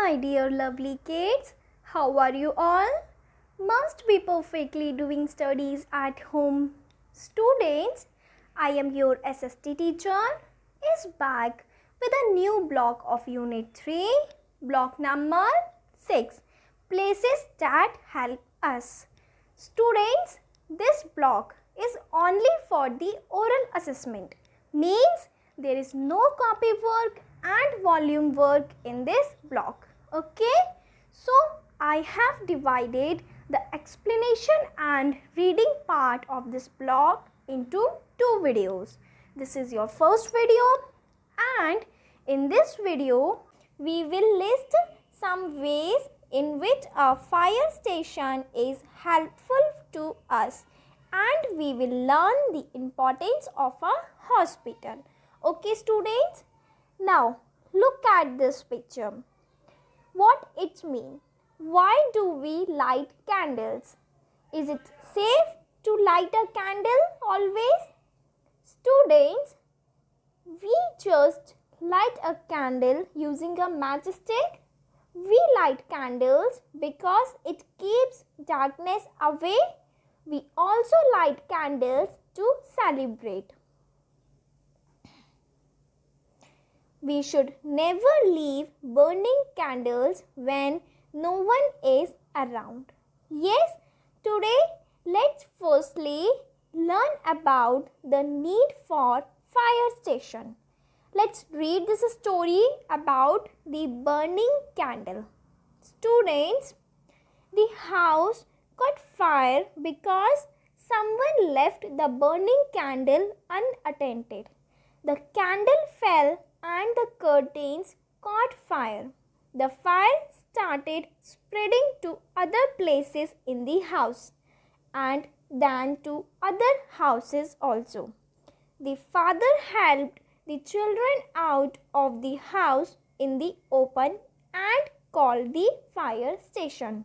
my dear lovely kids. How are you all? Must be perfectly doing studies at home. Students, I am your SST teacher is back with a new block of Unit 3, block number 6, places that help us. Students, this block is only for the oral assessment. Means there is no copy work and volume work in this block. Okay, so I have divided the explanation and reading part of this block into two videos. This is your first video, and in this video we will list some ways in which a fire station is helpful to us, and we will learn the importance of a hospital. Okay students, now look at this picture. What it means? Why do we light candles? Is it safe to light a candle always? Students, we just light a candle using a matchstick. We light candles because it keeps darkness away. We also light candles to celebrate. We should never leave burning candles when no one is around. Yes, today let's firstly learn about the need for fire station. Let's read this story about the burning candle. Students, the house caught fire because someone left the burning candle unattended. The candle fell and the curtains caught fire. The fire started spreading to other places in the house and then to other houses also. The father helped the children out of the house in the open and called the fire station.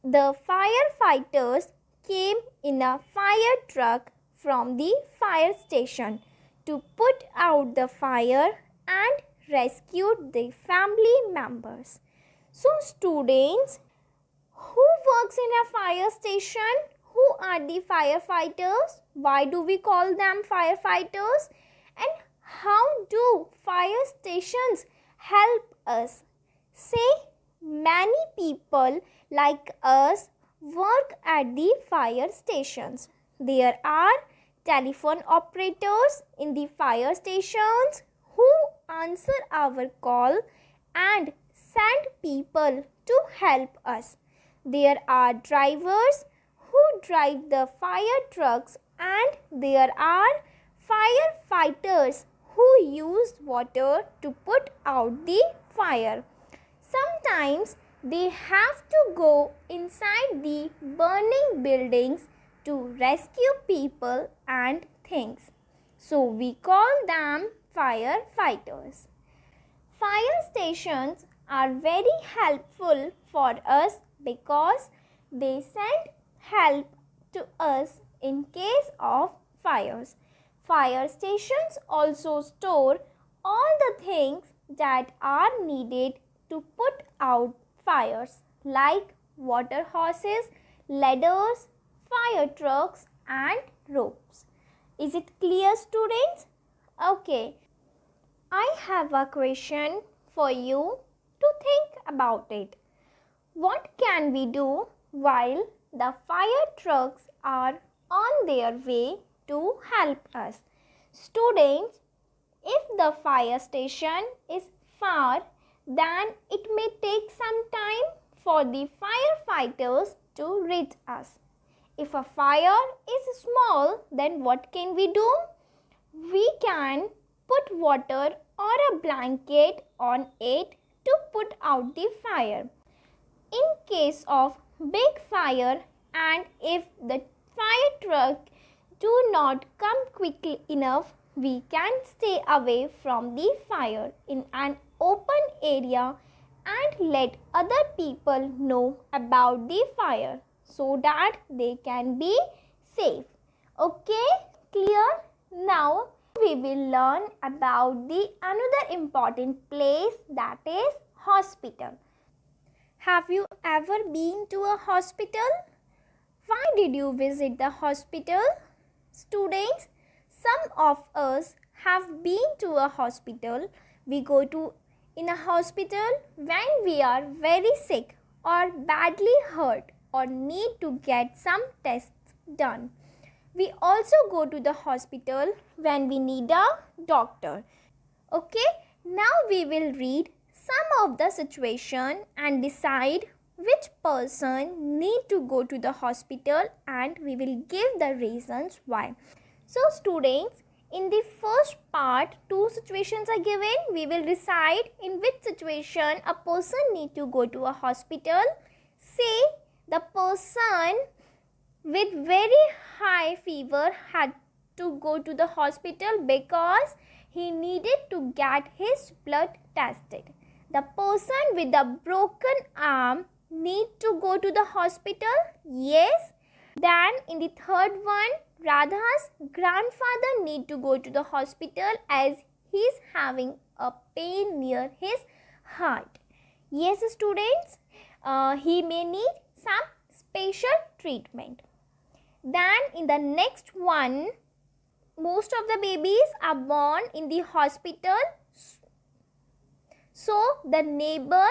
The firefighters came in a fire truck from the fire station to put out the fire and rescued the family members. So students, who works in a fire station? Who are the firefighters? Why do we call them firefighters? And how do fire stations help us? Say, many people like us work at the fire stations. There are telephone operators in the fire stations who answer our call and send people to help us. There are drivers who drive the fire trucks, and there are firefighters who use water to put out the fire. Sometimes they have to go inside the burning buildings to rescue people and things. So we call them firefighters. Fire stations are very helpful for us because they send help to us in case of fires. Fire stations also store all the things that are needed to put out fires, like water hoses, ladders, fire trucks and ropes. Is it clear, students? Okay, I have a question for you to think about it. What can we do while the fire trucks are on their way to help us? Students, if the fire station is far, then it may take some time for the firefighters to reach us. If a fire is small, then what can we do? We can put water or a blanket on it to put out the fire. In case of big fire, and if the fire truck do not come quickly enough, we can stay away from the fire in an open area and let other people know about the fire so that they can be safe. Okay, clear? Now we will learn about the another important place, that is hospital. Have you ever been to a hospital? Why did you visit the hospital? Students, some of us have been to a hospital. We go to in a hospital when we are very sick or badly hurt or need to get some tests done. We also go to the hospital when we need a doctor. Okay, now we will read some of the situation and decide which person need to go to the hospital, and we will give the reasons why. So students, in the first part, two situations are given. We will decide in which situation a person need to go to a hospital. Say the person with very high fever had to go to the hospital because he needed to get his blood tested. The person with a broken arm need to go to the hospital? Yes. Then in the third one, Radha's grandfather need to go to the hospital as he is having a pain near his heart. Yes, students, he may need some special treatment. Then in the next one, most of the babies are born in the hospital. So the neighbor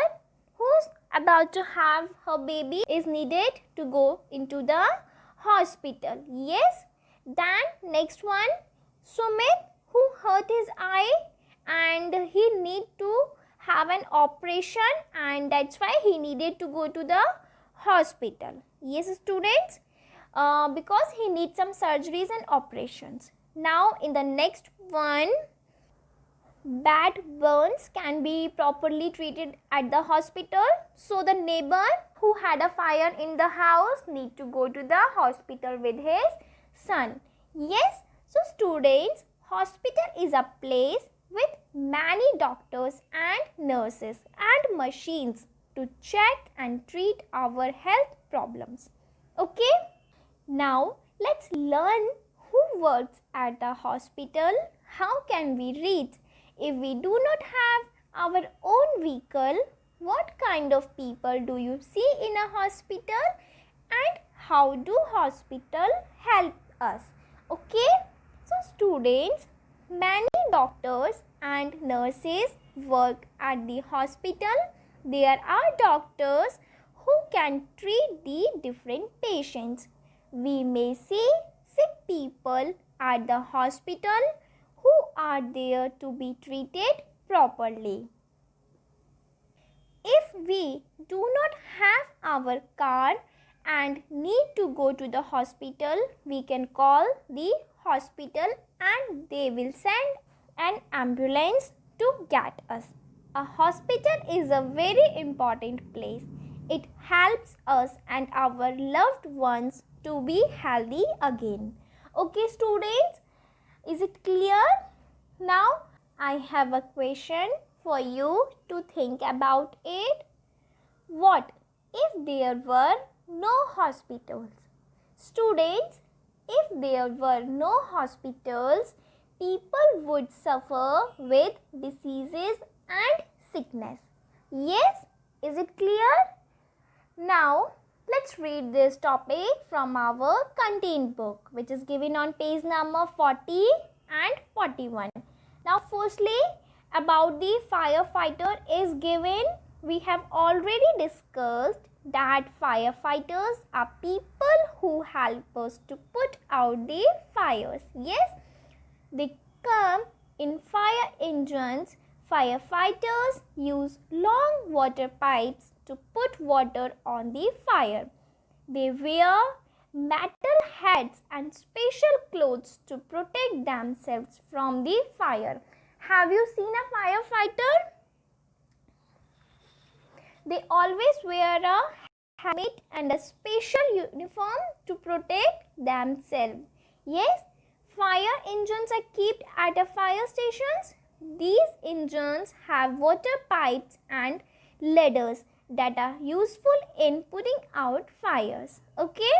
who's about to have her baby is needed to go into the hospital. Yes. Then next one, Sumit, who hurt his eye and he need to have an operation, and that's why he needed to go to the hospital. Yes, students, because he needs some surgeries and operations. Now in the next one, bad burns can be properly treated at the hospital. So the neighbor who had a fire in the house need to go to the hospital with his son. Yes, so students, hospital is a place with many doctors and nurses and machines to check and treat our health problems. Okay, now let's learn who works at the hospital. How can we reach? If we do not have our own vehicle, what kind of people do you see in a hospital, and how do hospital help us? Okay, so students, many doctors and nurses work at the hospital. There are doctors who can treat the different patients. We may see sick people at the hospital who are there to be treated properly. If we do not have our car and need to go to the hospital, we can call the hospital and they will send an ambulance to get us. A hospital is a very important place. It helps us and our loved ones to be healthy again. Okay, students, is it clear? Now I have a question for you to think about it. What if there were no hospitals? Students, if there were no hospitals, people would suffer with diseases and sickness. Yes, is it clear? Now let's read this topic from our content book, which is given on page number 40 and 41. Now firstly, about the firefighter is given. We have already discussed that firefighters are people who help us to put out the fires. Yes, they come in fire engines. Firefighters use long water pipes to put water on the fire. They wear metal hats and special clothes to protect themselves from the fire. Have you seen a firefighter? They always wear a helmet and a special uniform to protect themselves. Yes, fire engines are kept at a fire stations. These engines have water pipes and ladders that are useful in putting out fires. Okay,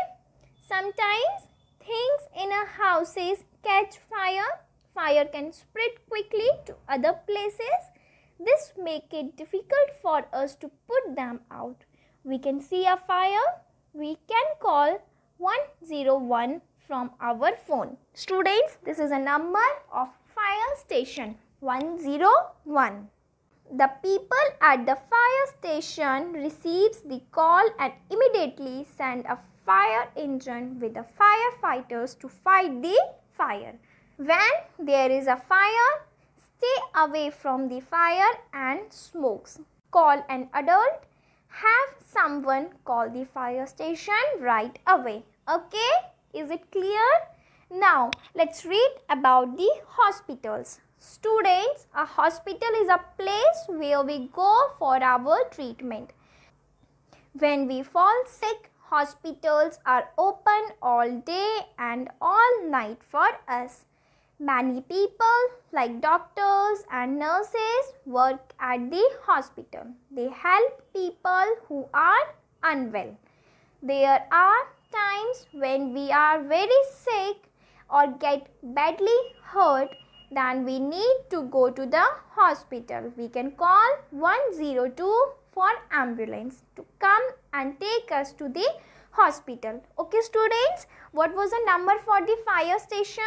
sometimes things in a houses catch fire. Fire can spread quickly to other places. This make it difficult for us to put them out. We can see a fire. We can call 101 from our phone. Students, this is a number of fire station 101. The people at the fire station receives the call and immediately send a fire engine with the firefighters to fight the fire. When there is a fire, stay away from the fire and smokes. Call an adult. Have someone call the fire station right away. Okay? Is it clear? Now, let's read about the hospitals. Students, a hospital is a place where we go for our treatment. When we fall sick, hospitals are open all day and all night for us. Many people like doctors and nurses work at the hospital. They help people who are unwell. There are times when we are very sick or get badly hurt, then we need to go to the hospital. We can call 102 for ambulance to come and take us to the hospital. Okay students, what was the number for the fire station?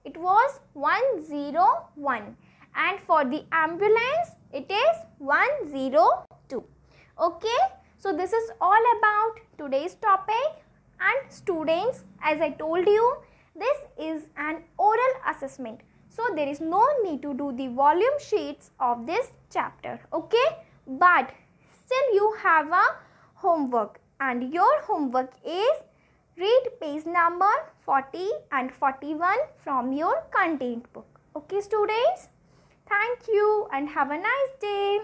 It was 101, and for the ambulance it is 102. Okay, so this is all about today's topic. And students, as I told you, this is an oral assessment. So there is no need to do the volume sheets of this chapter. Okay, but still you have a homework, and your homework is read page number 40 and 41 from your content book. Okay students, thank you and have a nice day.